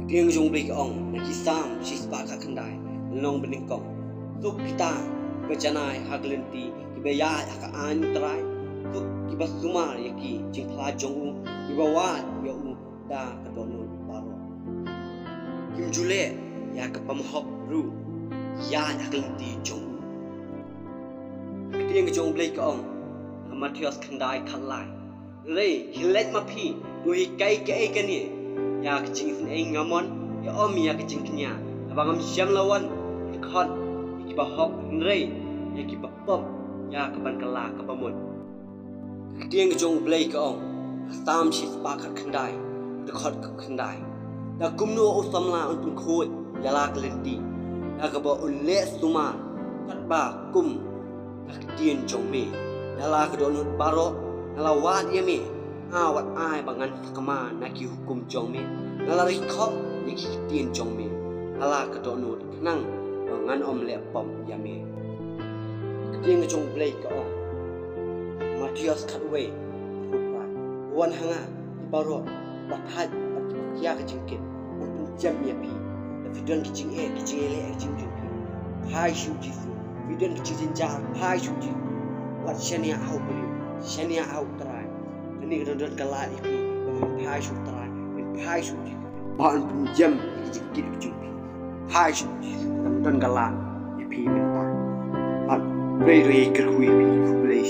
Tiang jong beli ong nak kisam sispa kat kendai long beningkong tuk kita berjanai haglenti kibaya ka an trai tuk kibas sumar yaki jing kla jong ibawat ya u da ka donun baro kim jule ya ka pamhok ru ya haglenti jong tiang jong beli ong amatios kendai khalai rei hilet mapi dui kai kai kani ya kecing sin ngamon ya om ya kecing kenya abang siam lawan khon ki bahok nrei ya ki bapom ya kaban kala kapamun tiang jong blei ka ong tam chi spa khat khandai de khot khandai da kumno usamla un khoi ya la klenti da ka bo ulle suma kat ba kum tak tien jong me ya la ka donut baro la wat ya me awat ai bangan sakama naki hukum jong me nalari khop niki tien jong me ala ka donut nang bangan om le pom ya me tieng jong blei ka ong matias khatwe rupa wan hanga baro bathat ya ka jingkit un jam ya pi vidon ki jing e le jing jing hai shu ji vidon ki jing ja hai shu ji wat shania au bri shania au trai ni don kala ipi hai shu trai hai shu ji bọn jam ki jing jing hai shu ji don kala ipi men ta bạn rei rei kerhui pi ku blei